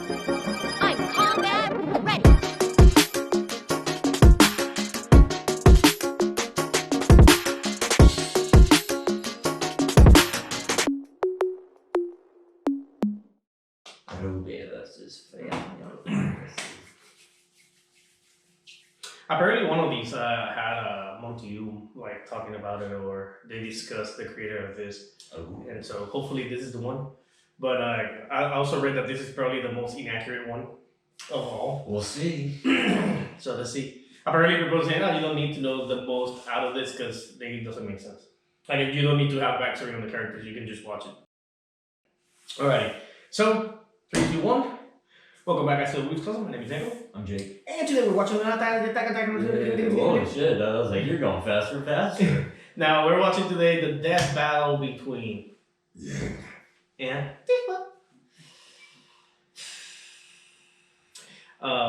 I'm combat ready. RWBY versus Fail. Apparently, one of these had Monty like talking about it, or they discussed the creator of this, and so hopefully this is the one. But I also read that this is probably the most inaccurate one of all. We'll see. So let's see. Apparently, people are saying, "Oh, you don't need to know the most out of this because it doesn't make sense. Like, you don't need to have backstory on the characters; you can just watch it." Alrighty. So 3, 2, 1. Welcome back, guys, to the Weebs Closet. My name is Nekko. I'm Jake. And today we're watching Oh shit, I was like, you're going faster and faster. Now we're watching today the death battle between Yang and Tifa.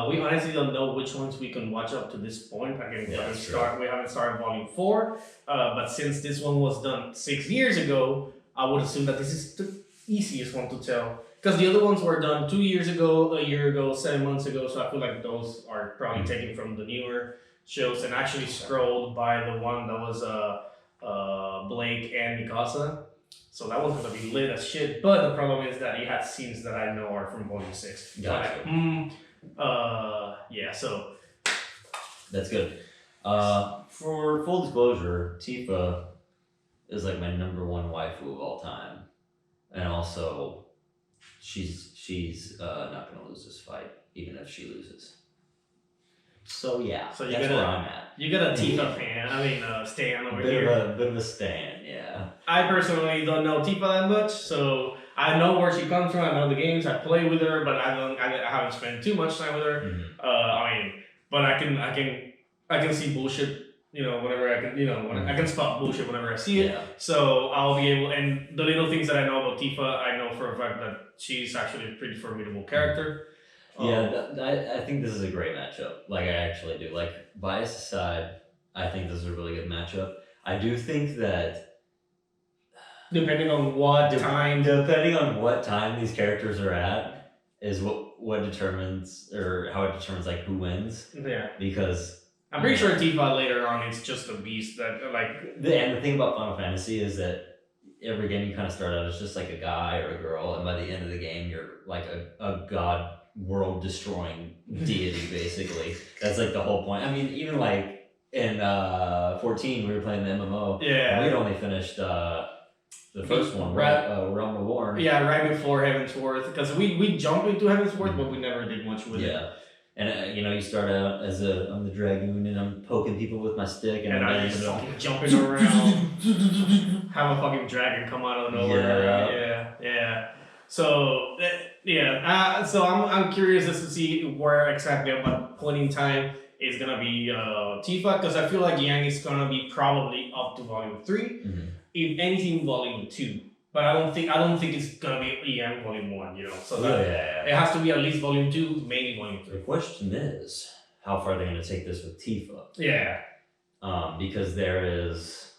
We honestly don't know which ones we can watch up to this point. Again, we haven't started volume 4. But since this one was done 6 years ago, I would assume that this is the easiest one to tell. Because the other ones were done 2 years ago, a year ago, 7 months ago, so I feel like those are probably taken from the newer shows and actually scrolled by the one that was Blake and Mikasa. So that one's gonna be lit as shit. But the problem is that it has scenes that I know are from volume 6. Gotcha. Yeah, so that's good. For full disclosure, Tifa is like my #1 waifu of all time, and also she's not gonna lose this fight, even if she loses. So yeah, so that's where I'm at. You got a Tifa fan. I mean, stan over Bit here. of a stan, yeah. I personally don't know Tifa that much, so I know where she comes from. I know the games. I play with her, but I haven't spent too much time with her. Mm-hmm. I mean, but I can see bullshit. You know, whenever I can, I can spot bullshit whenever I see it. Yeah. So I'll be able, and the little things that I know about Tifa, I know for a fact that she's actually a pretty formidable character. I think this is a great matchup. Like, I actually do. Like, bias aside, I think this is a really good matchup. I do think that depending on what time these characters are at is what determines, or how it determines like who wins. Yeah. Because I'm pretty sure Tifa later on is just a beast that and the thing about Final Fantasy is that every game you kind of start out as just like a guy or a girl, and by the end of the game you're like a god world destroying deity basically. That's like the whole point. I mean, even like in 14 we were playing the MMO. Yeah. And we'd only finished the first one, right? Realm Reborn. Yeah, right before Heavensworth, because we jumped into Heavensworth, but we never did much with it. Yeah. And you start out as I'm the dragoon and I'm poking people with my stick and I'm just fucking jumping around. Have a fucking dragon come out of nowhere. Yeah. So so I'm curious as to see where exactly at what point in time is gonna be Tifa, because I feel like Yang is gonna be probably up to volume 3, if anything volume 2. But I don't think it's gonna be Yang volume 1, So it has to be at least volume 2, maybe volume 3. The question is, how far are they going to take this with Tifa? Yeah. Because there is,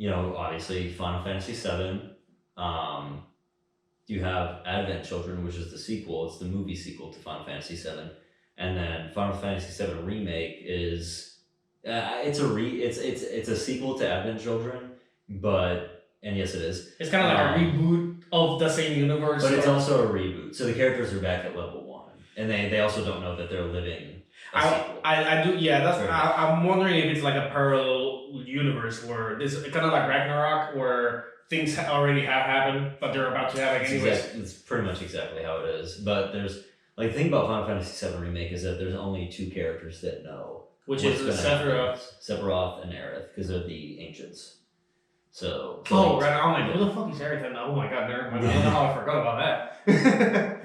obviously Final Fantasy VII. You have Advent Children, which is the sequel. It's the movie sequel to Final Fantasy VII, and then Final Fantasy VII Remake is it's a sequel to Advent Children, and yes, it is. It's kind of like a reboot of the same universe. But it's also a reboot. So the characters are back at level 1. And they also don't know that they're living a sequel. I do, yeah. I'm wondering if it's like a parallel universe where this kind of like Ragnarok, where things already have happened, but they're about to happen anyways. It's pretty much exactly how it is. But there's, like, the thing about Final Fantasy VII Remake is that there's only 2 characters that know. Which is Sephiroth and Aerith, because they're the ancients. So. Right. I'm like, who the fuck is Aerith? Oh my god, never mind. I don't know how I forgot about that.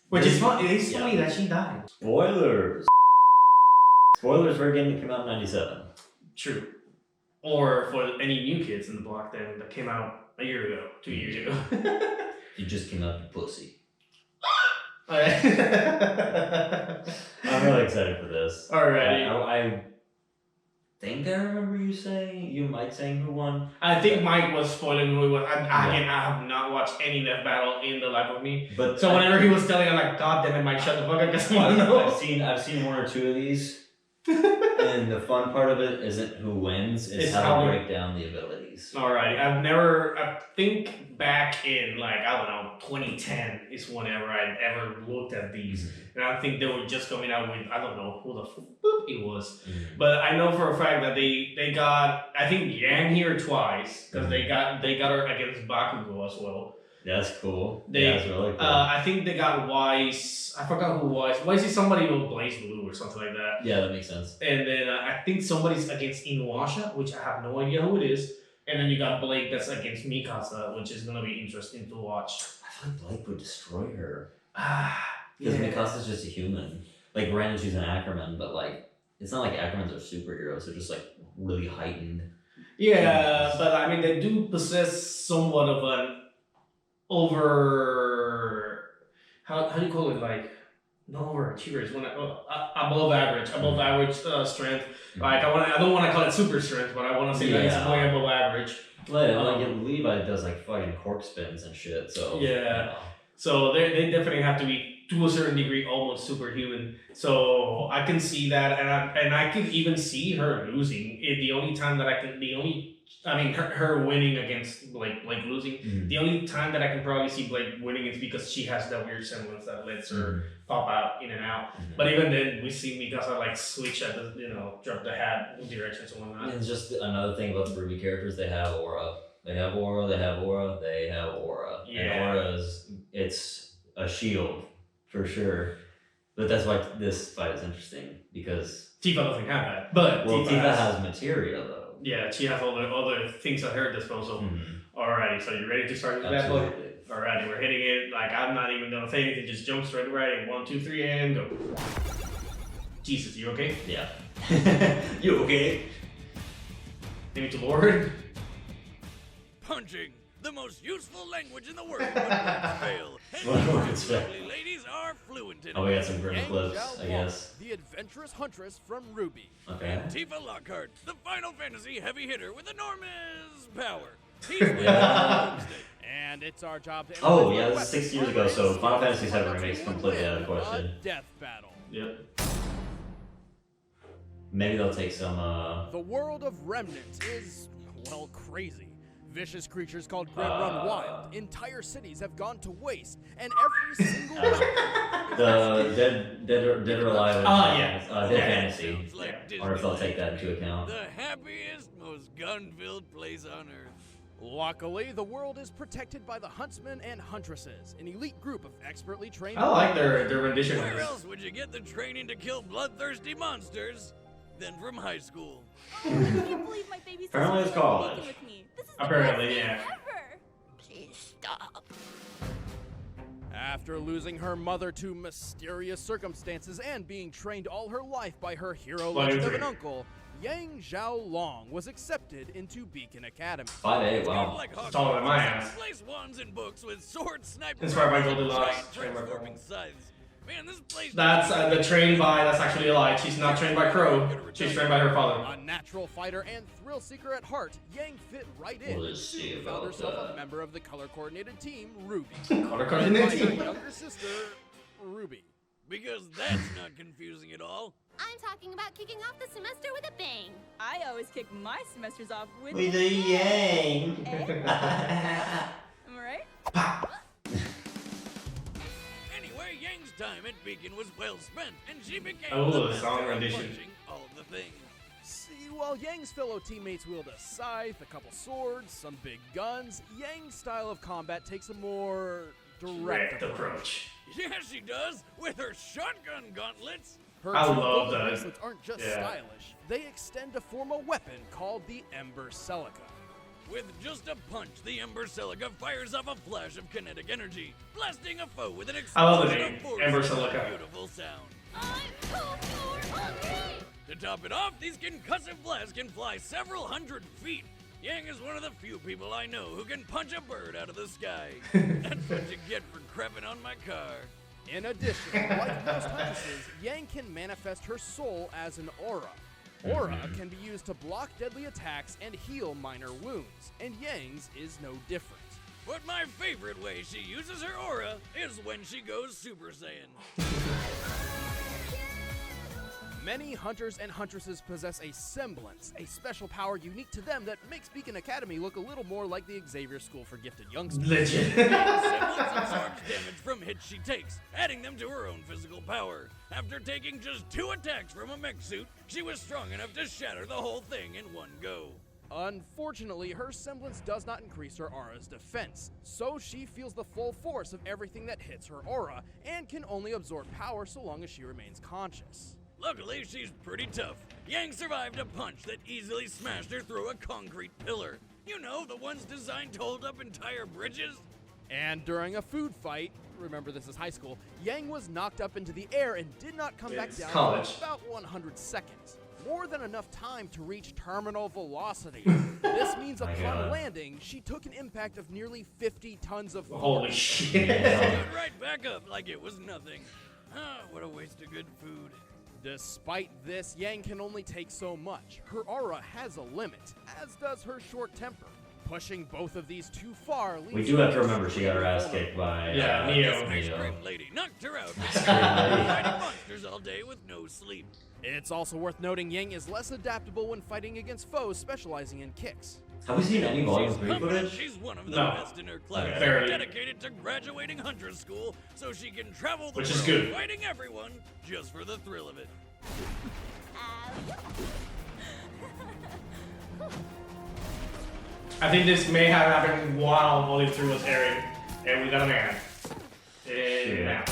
Which is fun. It's funny that she died. Spoilers for a game that came out in 97. True. Or for any new kids in the block then that came out a year ago, 2 years ago. You just came out, you pussy. I'm really excited for this. Alrighty. think I remember you Mike saying who won. I think Mike was spoiling who he was. Again, I have not watched any Death Battle in the life of me. But So whenever he was telling, I'm like, God damn it, Mike, shut the fuck up, because I want to know. I've seen one or two of these, and the fun part of it isn't who wins; it's how to break down the abilities. Alrighty, I think back in like, I don't know, 2010 is whenever I ever looked at these. And I think they were just coming out with, I don't know who the boop it was. But I know for a fact that they got, I think Yang here twice, because they got her against Bakugo as well. That's cool. That's really cool. I think they got Wise, I forgot who Wise. Wise is somebody with Blaze Blue or something like that. Yeah, that makes sense. And then I think somebody's against Inuyasha, which I have no idea who it is. And then you got Blake that's against Mikasa, which is going to be interesting to watch. I feel like Blake would destroy her. Yeah. Because Mikasa's just a human. Like, granted, she's an Ackerman, but, like, it's not like Ackermans are superheroes. They're just, like, really heightened. Yeah, but I mean, they do possess somewhat of an how do you call it? Like, not overachievers, above average strength. Like, I don't want to call it super strength, but I want to say that it's way above average. Like, Levi does, like, fucking cork spins and shit, so. Yeah. You know. So they definitely have to be, to a certain degree, almost superhuman. So I can see that, and I can even see her losing. Her winning against Blake losing. The only time that I can probably see Blake winning is because she has that weird semblance that lets her pop out in and out. But even then, we see Mikasa like switch at the drop the hat directions and whatnot. It's just another thing about the RWBY characters. They have aura. They have aura. They have aura. They have aura. Yeah. And aura it's a shield for sure. But that's why this fight is interesting because Tifa doesn't have that, but Tifa has materia though. Yeah, she has all the other things at her disposal. Alrighty, so you ready to start this bad boy? Alrighty, we're hitting it. Like, I'm not even gonna say anything, just jump straight right. 1, 2, 3, and go. Jesus, you okay? Yeah. You okay? Maybe to Lord? Punching, the most useful language in the world, but fail. And these lovely ladies are fluent in it. Oh, we got some grim Yang clips, Xiao I guess. the adventurous huntress from RWBY. Okay. And Tifa Lockhart, the Final Fantasy heavy hitter with enormous power. And it's our job to Oh, analyze yeah, the this is 6 weapons years ago, so already Final Fantasy seen VII to Remake's win completely out of a question. death battle. Yep. Maybe they'll take some, The world of remnants is, well, crazy. Vicious creatures called Grim run wild. Entire cities have gone to waste, and every single the Dead or Alive Dead Fantasy. Like I wonder if they'll take that into account. The happiest, most gun-filled place on Earth. Luckily, the world is protected by the Huntsmen and Huntresses, an elite group of expertly trained. I like their rendition of Where this. else would you get the training to kill bloodthirsty monsters than from high school? I can't believe my baby's Apparently it's college. with me. This is Apparently, the best yeah. thing ever. Please stop. After losing her mother to mysterious circumstances and being trained all her life by her hero legend of an uncle, Yang Xiaolong was accepted into Beacon Academy. 5'8", wow. Like taller than my ass. Place wands in books with sword sniper. Inspired by rifles, Goldilocks, giant trained by transforming Crow. scythes. Man, this place. That's the trained by, that's actually a lie. She's not trained by Crow. She's trained by her father. A natural fighter and thrill seeker at heart, Yang fit right in. We'll just see Soon found about herself that. a member of the color-coordinated team, RWBY. Color-coordinated And by her team. younger sister, RWBY. Because that's not confusing at all. I'm talking about kicking off the semester with a bang. I always kick my semesters off with With a yang. Am I right? Anyway, Yang's time at Beacon was well spent, and she became Oh, the the master song of rendition. punching all the things. See, while Yang's fellow teammates wield a scythe, a couple swords, some big guns, Yang's style of combat takes a more direct Direct approach. Yeah, she does, with her shotgun gauntlets. Her I two love golden that. bracelets aren't just Yeah. stylish, they extend to form a weapon called the Ember Celica. With just a punch, the Ember Celica fires off a flash of kinetic energy, blasting a foe with an I love the explosion name, of force Ember and a Celica. beautiful sound. I'm so hungry. To top it off, these concussive blasts can fly several hundred feet. Yang is one of the few people I know who can punch a bird out of the sky. That's what you get for crapping on my car. In addition, like most huntresses, Yang can manifest her soul as an aura. Aura can be used to block deadly attacks and heal minor wounds, and Yang's is no different. But my favorite way she uses her aura is when she goes Super Saiyan. Many hunters and huntresses possess a semblance, a special power unique to them that makes Beacon Academy look a little more like the Xavier School for Gifted Youngsters. Legend. Semblance absorbs damage from hits she takes, adding them to her own physical power. After taking just 2 attacks from a mech suit, she was strong enough to shatter the whole thing in one go. Unfortunately, her semblance does not increase her aura's defense, so she feels the full force of everything that hits her aura, and can only absorb power so long as she remains conscious. Luckily, she's pretty tough. Yang survived a punch that easily smashed her through a concrete pillar. You know, the ones designed to hold up entire bridges? And during a food fight, remember this is high school, Yang was knocked up into the air and did not come back It's down college. for about 100 seconds. More than enough time to reach terminal velocity. This means My upon God. landing, she took an impact of nearly 50 tons of force. Holy shit. Stood right back up like it was nothing. Ah, what a waste of good food. Despite this, Yang can only take so much. Her aura has a limit, as does her short temper. Pushing both of these too far leaves We do have to her remember she got her ass kicked by Yeah, Neo. Ice cream lady knocked her out. Ice cream lady. Fighting monsters all day with no sleep. It's also worth noting Yang is less adaptable when fighting against foes specializing in kicks. Have we seen any Volume 3 Humble, footage? she's one of the No. best in her class, Barely. dedicated to graduating Hunter's School so she can travel the Which world is good. fighting everyone just for the thrill of it. I think this may have happened while Volume 3 was airing, and we got a man. Yeah.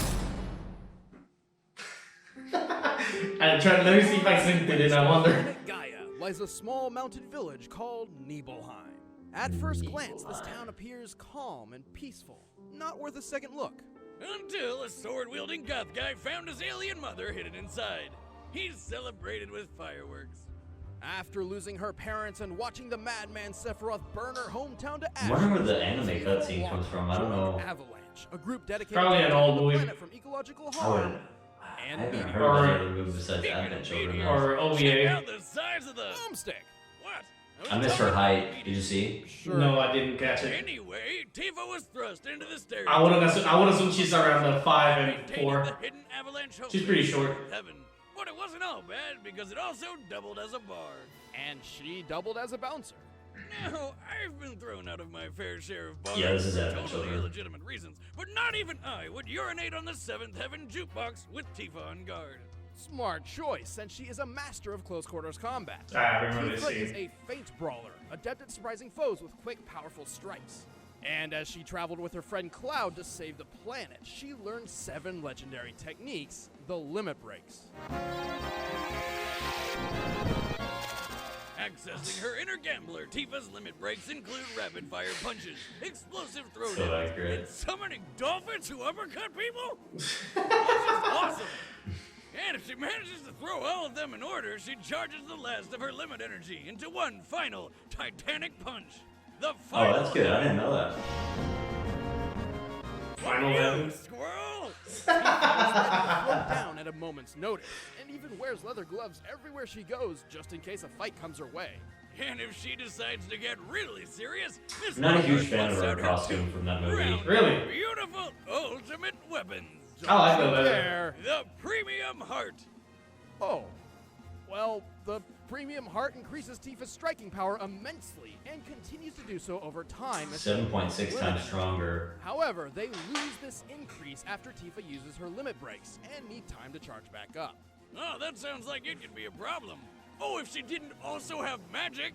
Let me see if I synced it in, I wonder. Planet Gaia lies a small mountain village called Nibelheim. At first glance, this town appears calm and peaceful, not worth a second look. Until a sword-wielding goth guy found his alien mother hidden inside. He's celebrated with fireworks. After losing her parents and watching the madman Sephiroth burn her hometown to I ashes, wonder where the anime cutscene comes from. I don't know. Avalanche, a group dedicated Probably to an protecting old the movie. planet from ecological I harm. wouldn't. I And haven't meteor. heard Or- of any other movies besides Speaking of Advent Children. meteors, Or check OVA. out the size of the... Boomstick. What? I missed her height. Did you see? Sure. No, I didn't catch it. Anyway, Tifa was thrust into the stereo. I would assume she's around the 5 and Maintaining 4. the hidden avalanche She's pretty hostess short. of Heaven. But it wasn't all bad because it also doubled as a bar. And she doubled as a bouncer. Now, I've been thrown out of my fair share of bars Yeah, this is for Advent totally Children. illegitimate reasons, but not even I would urinate on the 7th Heaven jukebox with Tifa on guard. Smart choice, since she is a master of close quarters combat. I remember this Tifa is scene. a feint brawler, adept at surprising foes with quick, powerful strikes. And as she traveled with her friend Cloud to save the planet, she learned 7 legendary techniques, the limit breaks. Accessing her inner gambler, Tifa's limit breaks include rapid-fire punches, explosive So throwdowns, accurate. and summoning dolphins who uppercut people? This is awesome! And if she manages to throw all of them in order, she charges the last of her limit energy into one final titanic punch. The Oh, final that's good. I didn't know that. Final you, Heaven. squirrel! Float down at a moment's notice, and even wears leather gloves everywhere she goes, just in case a fight comes her way. And if she decides to get really serious, Miss I'm not a huge Lockhart fan of puts her out costume from that movie. round, Really? beautiful ultimate weapons. I like the leather. There. The premium heart. Oh. Well, the premium heart increases Tifa's striking power immensely, and continues to do so over time. as she 7.6 limited. times stronger. However, they lose this increase after Tifa uses her limit breaks, and need time to charge back up. Oh, that sounds like it could be a problem. Oh, if she didn't also have magic.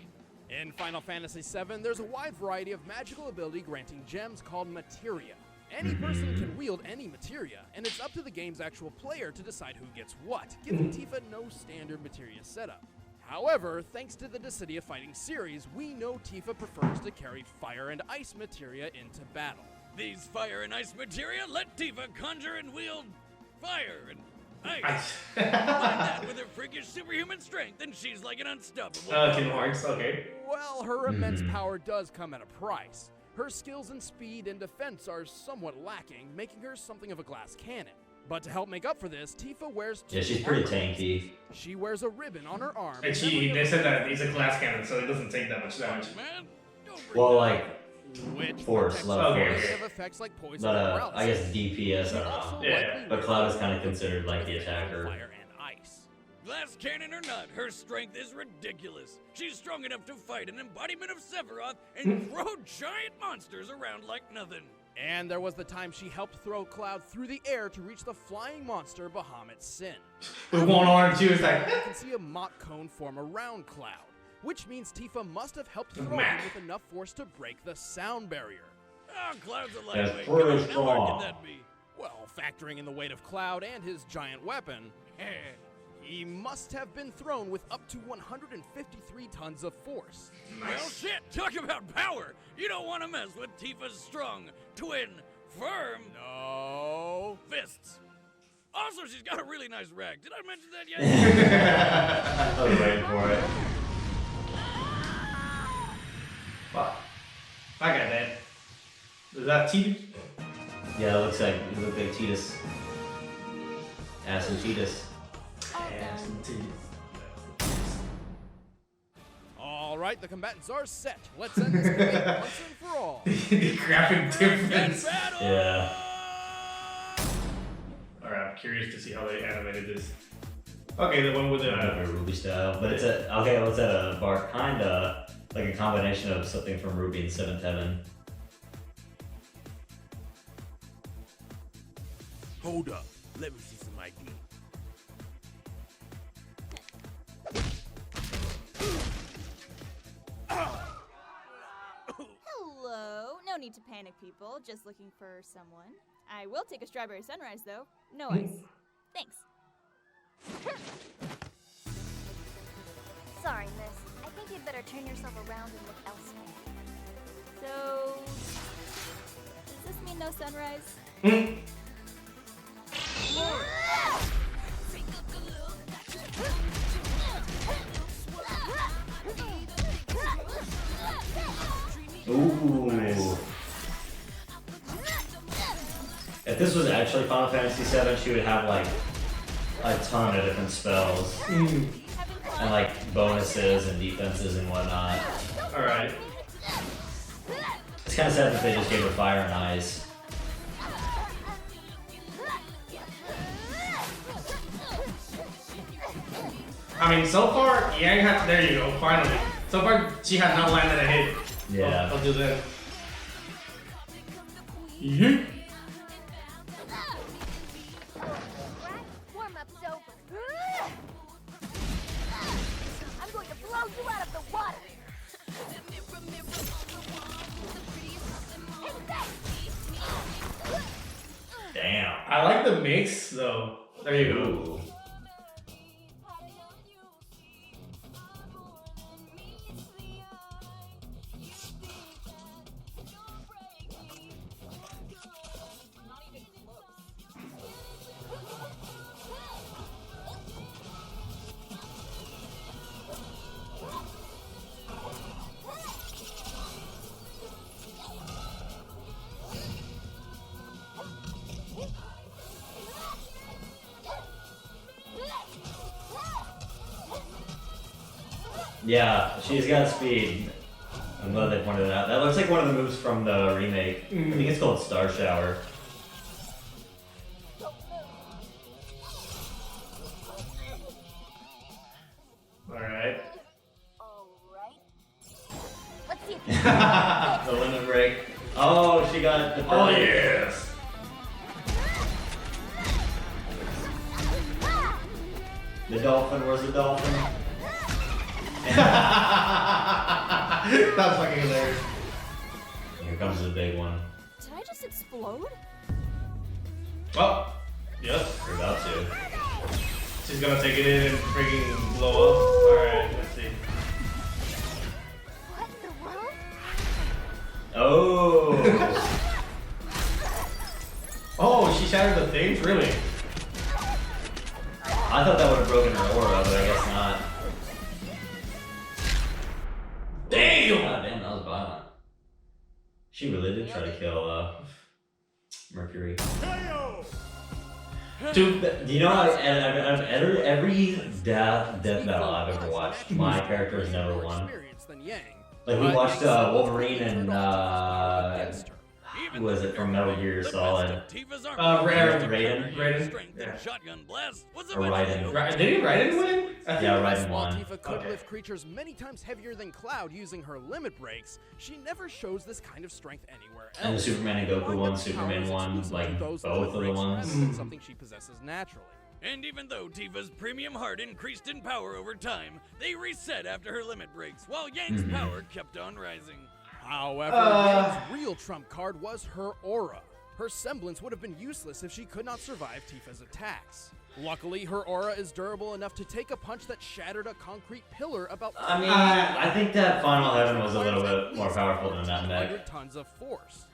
In Final Fantasy VII, there's a wide variety of magical ability granting gems called materia. Any person can wield any materia, and it's up to the game's actual player to decide who gets what, giving Tifa no standard materia setup. However, thanks to the Dissidia Fighting series, we know Tifa prefers to carry fire and ice materia into battle. These fire and ice materia let Tifa conjure and wield fire and ice. Combine that with her freakish superhuman strength, and she's like an unstoppable. Kingdom Hearts, okay. Well, her immense power does come at a price. Her skills in speed and defense are somewhat lacking, making her something of a glass cannon. But to help make up for this, Tifa wears two Yeah, she's pretty armor. tanky. She wears a ribbon on her arm. And they said that he's a glass cannon, so it doesn't take that much damage. Man, don't bring Well, that like, which force, protects lot of her force. negative effects like poison but and I guess paralysis. DPS, I She don't also know. Yeah. likely But wears Cloud is a kinda ribbon considered like the with attacker. fire and ice. glass cannon or not, her strength is ridiculous. She's strong enough to fight an embodiment of Sephiroth and throw giant monsters around like nothing. And there was the time she helped throw Cloud through the air to reach the flying monster Bahamut Sin. With one arm, she was like, You can see a mop cone form around Cloud, which means Tifa must have helped throw Mac. him with enough force to break the sound barrier. Oh, Cloud's a That's lightweight. pretty Come on, how hard strong. can that be? Well, factoring in the weight of Cloud and his giant weapon, he must have been thrown with up to 153 tons of force. Well, shit, talk about power. You don't want to mess with Tifa's strong, twin, firm No. fists. Also, she's got a really nice rag. Did I mention that yet? I was waiting for it. fuck. I got that. Is that T? Yeah, it looks like Titus. Ass and Titus. Ass and All right, the combatants are set. Let's end this debate once and for all. the graphic difference. Battle! Yeah. Alright, I'm curious to see how they animated this. Okay, the one with the. RWBY style, but it's what's that? A bar kinda like a combination of something from Ruby and Seventh Heaven. Hold up. Let me see some ID. Hello. No need to panic, people. Just looking for someone. I will take a strawberry sunrise, though. No ice. Thanks. Sorry, miss. I think you'd better turn yourself around and look elsewhere. So, does this mean no sunrise? Ooh. If this was actually Final Fantasy VII, she would have like a ton of different spells and like bonuses and defenses and whatnot. Alright. It's kind of sad that they just gave her fire and ice. I mean, so far, Yang had. There you go, finally. So far, she had not landed a hit. Yeah. I'll do that. Yeah. Warm-up's over. I'm going to blow you out of the water. Damn. I like the mix, though. There you go. Ooh. Yeah, she's got speed. I'm glad they pointed it out. That looks like one of the moves from the remake. I think it's called Star Shower. Alright. Alright. Let's see if you can The limit break. Oh, she got the Oh, yes. The dolphin. Where's the dolphin? That's fucking hilarious. Here comes the big one. Did I just explode? Oh, yep. We're about to. She's gonna take it in and freaking blow up. Alright, let's see. What in the world? Oh. Oh, she shattered the things? Really? I thought that would have broken her aura, but I guess not. Damn! God damn, that was violent. She really did try to kill Mercury. Heyo! Do you know, every death battle I've ever watched, my character has never won. Like, we watched Wolverine and, who was it from Metal Gear Solid? Raiden. Yeah. Shotgun blast was Or Raiden. Did Raiden win? Yeah, Raiden While won. Tifa could Okay. lift creatures many times heavier than Cloud using her limit breaks, she never shows this kind of strength anywhere else. And the Superman and Goku Knowing one, that the power Superman is one, exclusive like to those both limit of the breaks ones. rather than something she possesses naturally. And even though Tifa's premium heart increased in power over time, they reset after her limit breaks, while Yang's power kept on rising. However, Yang's real trump card was her aura. Her semblance would have been useless if she could not survive Tifa's attacks. Luckily, her aura is durable enough to take a punch that shattered a concrete pillar about I mean, I think that Final Heaven was a little bit more powerful than that mech. 100 tons of force.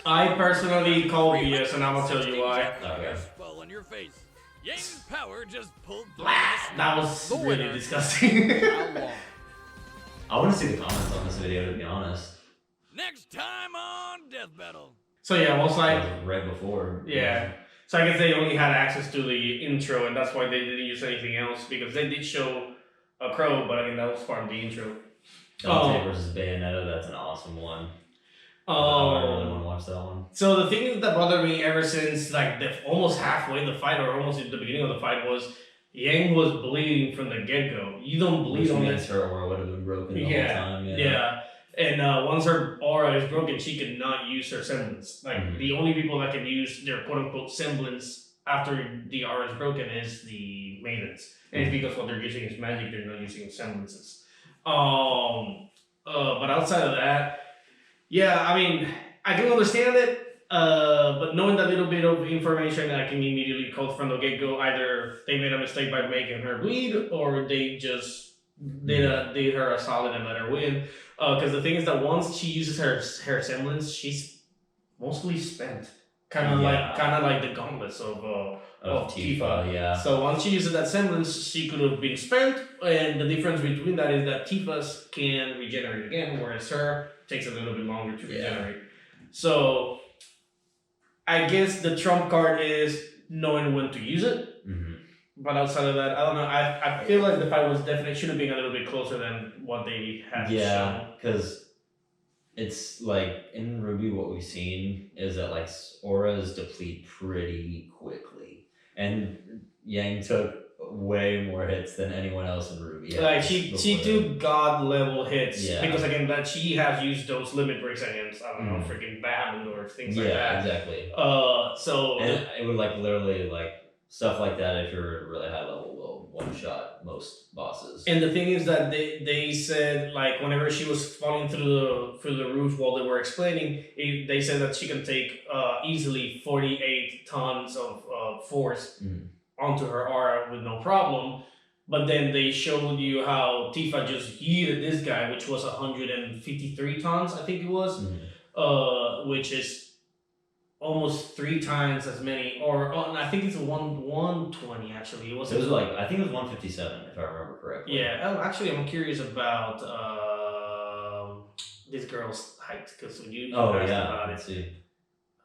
I personally call BS, and I'm gonna tell you why. Okay. Fall on your face. Yang's power just pulled through That was The really winner. disgusting. How long? I want to see the comments on this video, to be honest. Next time on Death Battle. So yeah, most like Right before. yeah. So I guess they only had access to the intro, and that's why they didn't use anything else, because they did show a crow, but I mean that was part of the intro. Dante versus Bayonetta, that's an awesome one. I really want to watch that one. So the thing that bothered me ever since like the almost halfway the fight, or almost at the beginning of the fight, was Yang was bleeding from the get-go. You don't bleed Which on means this. her aura would have been broken the whole time. Yeah. And once her aura is broken, she cannot use her semblance. Like the only people that can use their quote-unquote semblance after the aura is broken is the maidens. And it's because what they're using is magic, they're not using semblances. But outside of that, yeah, I mean, I can understand it, but knowing that little bit of information, I can immediately call from the get-go, either they made a mistake by making her bleed, or they just did her a solid and let her win. Because the thing is that once she uses her semblance, she's mostly spent. Kind of like the gauntlets of Tifa. Yeah. So once she uses that semblance, she could have been spent, and the difference between that is that Tifa's can regenerate again, whereas her takes a little bit longer to regenerate. So I guess the trump card is knowing when to use it. Mm-hmm. But outside of that, I don't know. I feel like the fight was definitely should have been a little bit closer than what they had shown. Because it's like in RWBY, what we've seen is that like auras deplete pretty quickly, and Yang took way more hits than anyone else in RWBY. Like she took god level hits because again that she has used those limit breaks against know freaking Batman or things like that. Yeah, exactly. So and it would like literally like stuff like that if you're really high level will one shot most bosses. And the thing is that they said like whenever she was falling through the roof while they were explaining, they said that she can take easily 48 tons of force onto her aura with no problem. But then they showed you how Tifa just yeeted this guy, which was 153 tons, I think it was, which is almost 3 times as many, or I think it's 120 actually. It was like I think it was 157 if I remember correctly. Yeah, actually, I'm curious about this girl's height because when you asked about it. Let's see.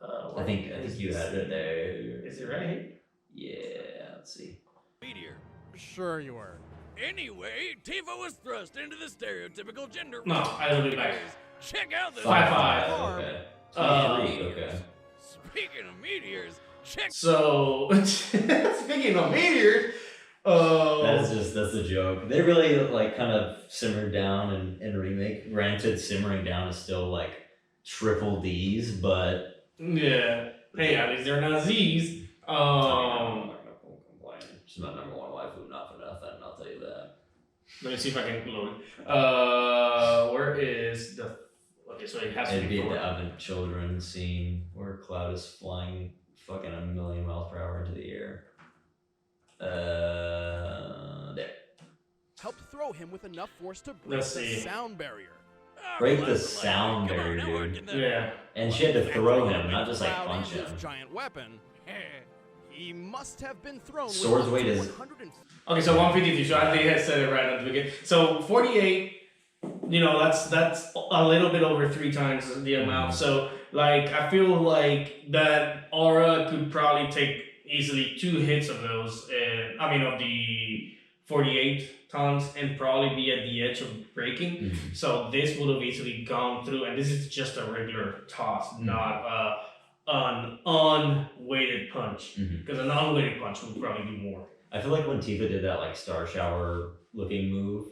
I think you had it there. Is it right? Yeah, let's see. Meteor. Sure you were. Anyway, Tifa was thrust into the stereotypical gender. No, I will be back. Check out the 5'5". Okay. 23, okay. Speaking of meteors, check. So speaking of meteors, that's a joke. They really like kind of simmered down in remake. Granted, simmering down is still like triple D's, but yeah. Hey, at least they're not Z's. I'm not gonna complain. She's my number one waifu, not for nothing. I'll tell you that. Let me see if I can load it. Where is the? Okay, so it has to It'd be be the Advent Children scene where Cloud is flying fucking 1,000,000 miles per hour into the air. There. Helped throw him with enough force to break Let's the see. sound barrier. Break the sound barrier, dude. Yeah. And she had to throw him, not just like Cloud punch and him. his giant weapon. He must have been thrown. Sword's with weight is- 150. So 153. So I think I said it right at the beginning. So 48 You know, that's a little bit over 3 times the amount. So like I feel like that aura could probably take easily 2 hits of those, and I mean of the 48 tons, and probably be at the edge of breaking. So this would have easily gone through, and this is just a regular toss, not an unweighted punch. Because an unweighted punch would probably do more. I feel like when Tifa did that like star shower looking move,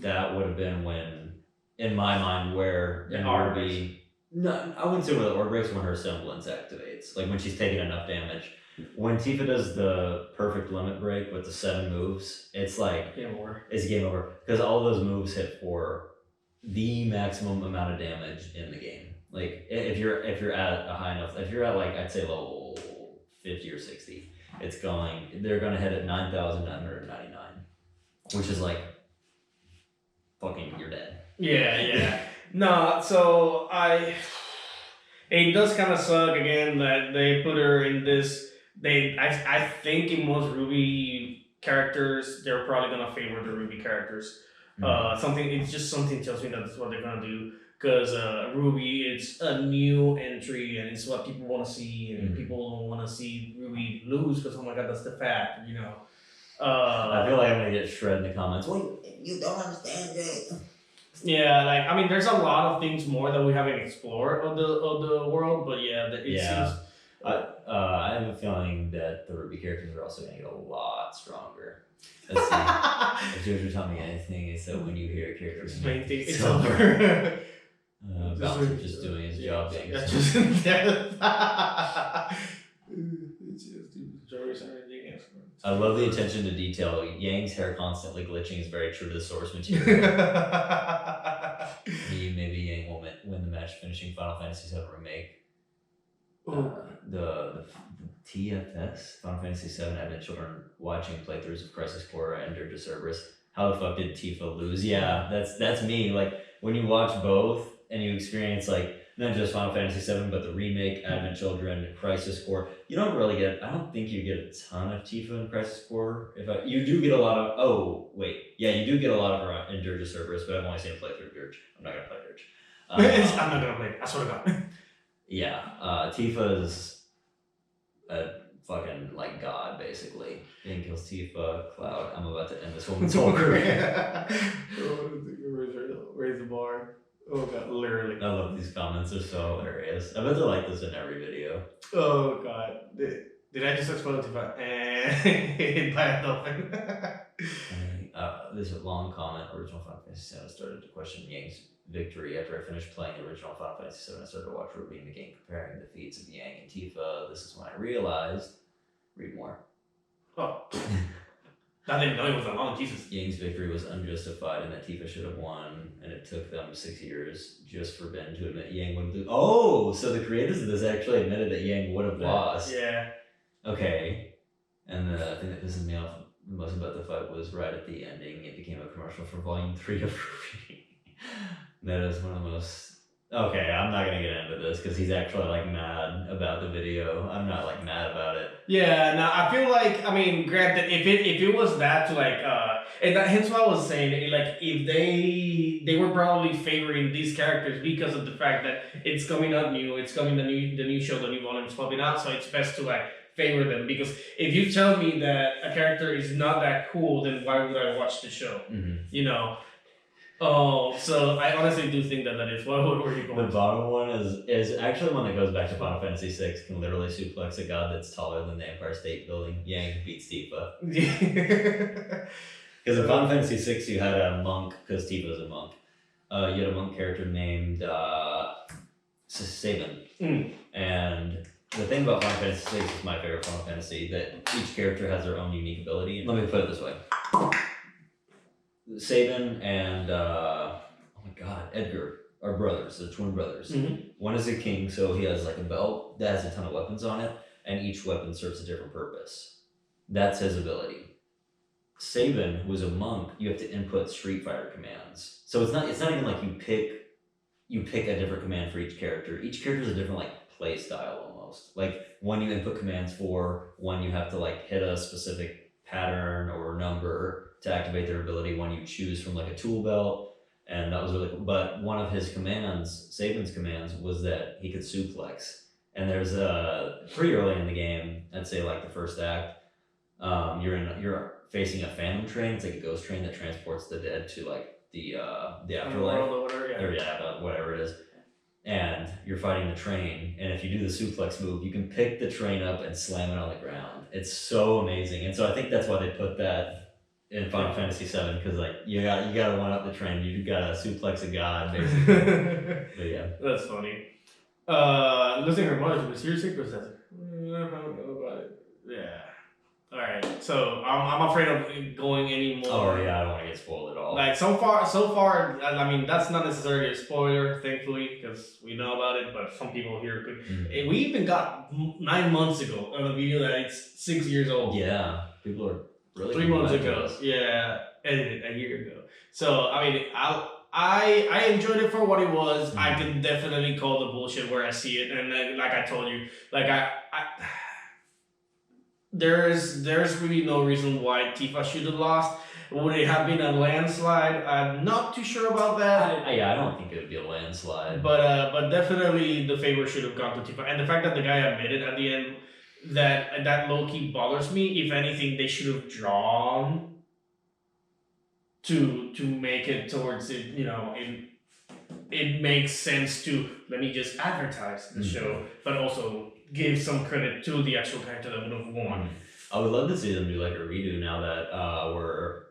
that would have been when, in my mind, where The in aura RWBY, no, I wouldn't say where the aura breaks, when her semblance activates, like when she's taking enough damage. When Tifa does the perfect limit break with the 7 moves, it's like Game over. It's game over, because all those moves hit for the maximum amount of damage in the game. Like if you're at a high enough, if you're at like I'd say level 50 or 60, they're gonna hit at 9,999, which is like fucking you're dead. Yeah. No, so it does kind of suck again that they put her in this. I think in most RWBY characters, they're probably gonna favor the RWBY characters. It's just something tells me that's what they're gonna do, because RWBY, it's a new entry and it's what people want to see, and people don't want to see RWBY lose because, oh my god, that's the fact, you know. I feel like I'm gonna get shredded in the comments. Well, you don't understand it. Yeah, like I mean, there's a lot of things more that we haven't explored of the world, but yeah, it seems. I have a feeling that the RWBY characters are also going to get a lot stronger. Let's see. If Jojo taught me anything, it's that when you hear a character's name, It's over. Bouncer just doing his job. That's just I love the attention to detail. Yang's hair constantly glitching is very true to the source material. Maybe Yang will win the match finishing Final Fantasy VII Remake. The TFS, Final Fantasy VII Advent Children watching playthroughs of Crisis Core and Dirge of Cerberus. How the fuck did Tifa lose? Yeah, that's me. Like when you watch both and you experience like not just Final Fantasy VII, but the remake, Advent Children, Crisis Core. You don't really get. I don't think you get a ton of Tifa in Crisis Core. You do get a lot of. Oh wait, yeah, you do get a lot of her in Dirge of Cerberus, but I've only seen a playthrough of Dirge. I'm not gonna play Dirge. I'm not gonna play it. I swear to God. Yeah, Tifa is a fucking like god basically. Yang kills Tifa, Cloud. I'm about to end this woman's whole career. Raise the bar. Oh god, literally. I love these comments, they're so hilarious. I bet they're like this in every video. Oh god. Did I just explode Tifa? Hit by a dolphin. This is a long comment. Original Final Fantasy VII started to question Yang's victory after I finished playing the original Final Fantasy VII. I started to watch RWBY in the game comparing the feats of Yang and Tifa. This is when I realized. Read more. Oh. I didn't know it was that long, Jesus. Yang's victory was unjustified and that Tifa should have won, and it took them 6 years just for Ben to admit Yang would lose. Oh, so the creators of this actually admitted that Yang would have lost. Yeah. Okay. And the thing that pisses me off the most about the fight was right at the ending, it became a commercial for Volume 3 of RWBY. That is one of the most... Okay, I'm not gonna get into this because he's actually like mad about the video. I'm not like mad about it. Yeah, no, I feel like, I mean, granted, if it was that to like, and that, hence what I was saying, like, if they were probably favoring these characters because of the fact that it's coming out new, it's coming the new show, the new volume's popping out, so it's best to like favor them. Because if you tell me that a character is not that cool, then why would I watch the show? You know. Oh, so I honestly do think that is. What were you going The bottom one is actually one that goes back to Final Fantasy VI, can literally suplex a god that's taller than the Empire State Building. Yang beats Tifa. Because in Final Fantasy VI you had a monk, because Tifa's a monk. You had a monk character named Sabin. And the thing about Final Fantasy VI is my favorite Final Fantasy, that each character has their own unique ability. Let me put it this way. Sabin and oh my god, Edgar are brothers. They're twin brothers. One is a king, so he has like a belt that has a ton of weapons on it, and each weapon serves a different purpose. That's his ability. Sabin, who is a monk, you have to input Street Fighter commands. So it's not even like you pick a different command for each character. Each character is a different like play style almost. Like one you input commands for, one you have to like hit a specific pattern or number to activate their ability, one you choose from like a tool belt. and that was really cool. But one of his commands, Saban's commands, was that he could suplex. And there's pretty early in the game, I'd say like the first act, you're facing a phantom train. It's like a ghost train that transports the dead to like the afterlife, Or whatever, yeah. or whatever it is. And you're fighting the train, and if you do the suplex move, you can pick the train up and slam it on the ground. It's so amazing, and so I think that's why they put that in Final Fantasy VII, because like you gotta one up the train, you gotta suplex a god, basically. But yeah, That's funny. Losing her mother to a serious sickness. I don't know about it. Yeah. All right. So I'm afraid of going any more. oh yeah, I don't want to get spoiled at all. Like so far, I mean, that's not necessarily a spoiler, thankfully, because we know about it. But some people here could. Mhm. We even got 9 months ago on a video that it's 6 years old. Yeah, people are really 3 months back to ago. us. Yeah, edited a year ago. So I mean, I enjoyed it for what it was. I can definitely call the bullshit where I see it, and then, like I told you, like I there's really no reason why Tifa should have lost. Would it have been a landslide? I'm not too sure about that. I don't think it would be a landslide. But definitely the favor should have gone to Tifa, and the fact that the guy admitted at the end that low key bothers me. If anything, they should have drawn to make it towards it. You know, it makes sense to let me just advertise the show, but also give some credit to the actual character that would have won. I would love to see them do like a redo now that we're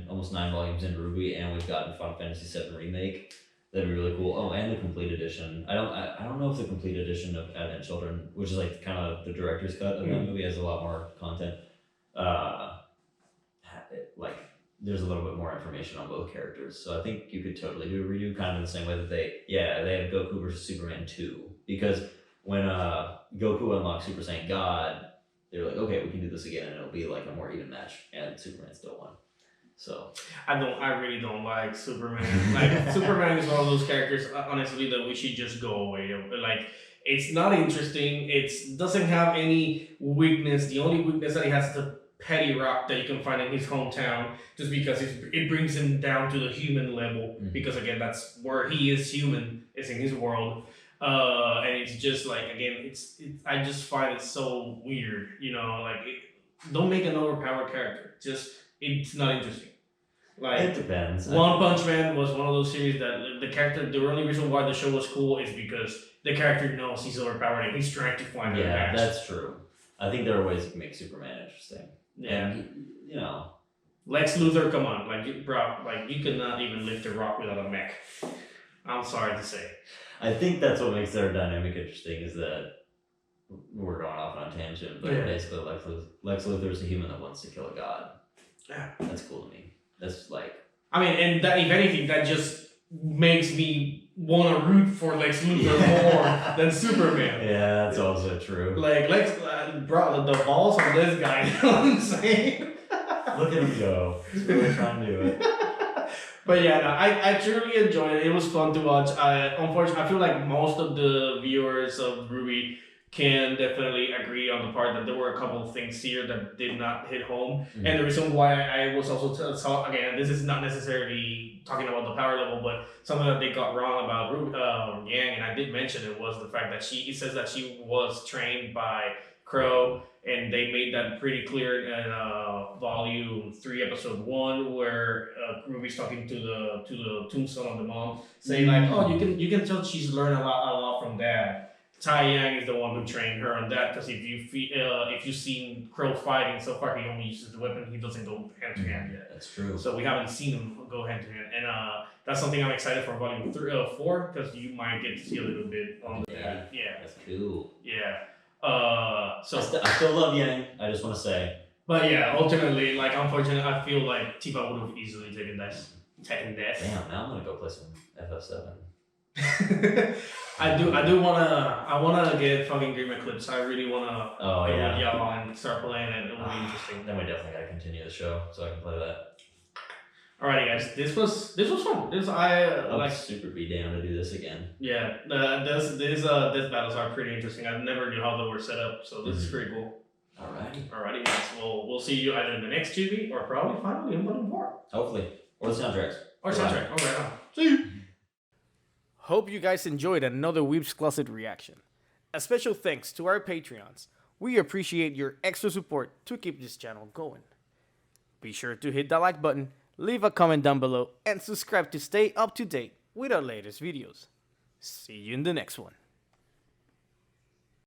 almost 9 volumes into RWBY, and we've gotten Final Fantasy VII Remake. That'd be really cool. Oh, and the complete edition. I don't know if the complete edition of Advent Children, which is like kind of the director's cut of that movie, has a lot more content. Like there's a little bit more information on both characters, so I think you could totally do a redo, kind of in the same way that they have Goku versus Superman 2, because when Goku unlocked Super Saiyan God, they were like, okay, we can do this again, and it'll be like a more even match, and Superman still won. So I really don't like Superman. Like Superman is one of those characters, honestly, that we should just go away. Like it's not interesting. It doesn't have any weakness. The only weakness that he has is the petty rock that you can find in his hometown, just because it brings him down to the human level. Because again, that's where he is human. It's in his world. And it's just like, again, I just find it so weird, you know, like don't make an overpowered character. It's not interesting. Like it depends. One Punch Man was one of those series that the only reason why the show was cool is because the character knows he's overpowered and he's trying to find a match. That's true. I think there are ways to make Superman interesting. Yeah. And, you know, Lex Luthor, come on, bro, you could not even lift a rock without a mech. I'm sorry to say. I think that's what makes their dynamic interesting, is that we're going off on a tangent, but basically Lex Luthor is a human that wants to kill a god. Yeah. That's cool to me. That's like... I mean, and that, if anything, that just makes me want to root for Lex Luthor more than Superman. Yeah, that's also true. Like, bro, the balls on this guy, you know what I'm saying? Look at him go. He's really trying to do it. But yeah, no, I truly enjoyed it. It was fun to watch. Unfortunately, I feel like most of the viewers of RWBY can definitely agree on the part that there were a couple of things here that did not hit home. And the reason why I was also again, this is not necessarily talking about the power level, but something that they got wrong about Yang, and I did mention it, was the fact that it says that she was trained by Crow, and they made that pretty clear in volume 3, episode 1, where Ruby's talking to the tombstone of the mom, saying like, oh, you can tell she's learned a lot from Dad. Tai Yang is the one who trained her on that, because if you've seen Crow fighting so far, he only uses the weapon. He doesn't go hand to hand yet. That's true. So we haven't seen him go hand to hand, and that's something I'm excited for volume 4, because you might get to see a little bit on that. Yeah, that's cool. Yeah. So I still love Yang. I just want to say. But yeah, ultimately, like, unfortunately, I feel like Tifa would have easily taken death. Damn, now I'm gonna go play some FF7. I wanna get fucking Dream Eclipse. I really wanna go with y'all and start playing it. It will be interesting. Then we definitely gotta continue the show so I can play that. Alrighty, guys, this was fun. I'm super be down to do this again. Yeah, these battles are pretty interesting. I never knew how they were set up, so this is pretty cool. Alrighty, guys. We'll see you either in the next GB or probably finally in Volume 4. Hopefully, or the soundtracks. Or soundtrack. All right. See you. Hope you guys enjoyed another Weebs Closet reaction. A special thanks to our Patreons. We appreciate your extra support to keep this channel going. Be sure to hit that like button, leave a comment down below, and subscribe to stay up to date with our latest videos. See you in the next one.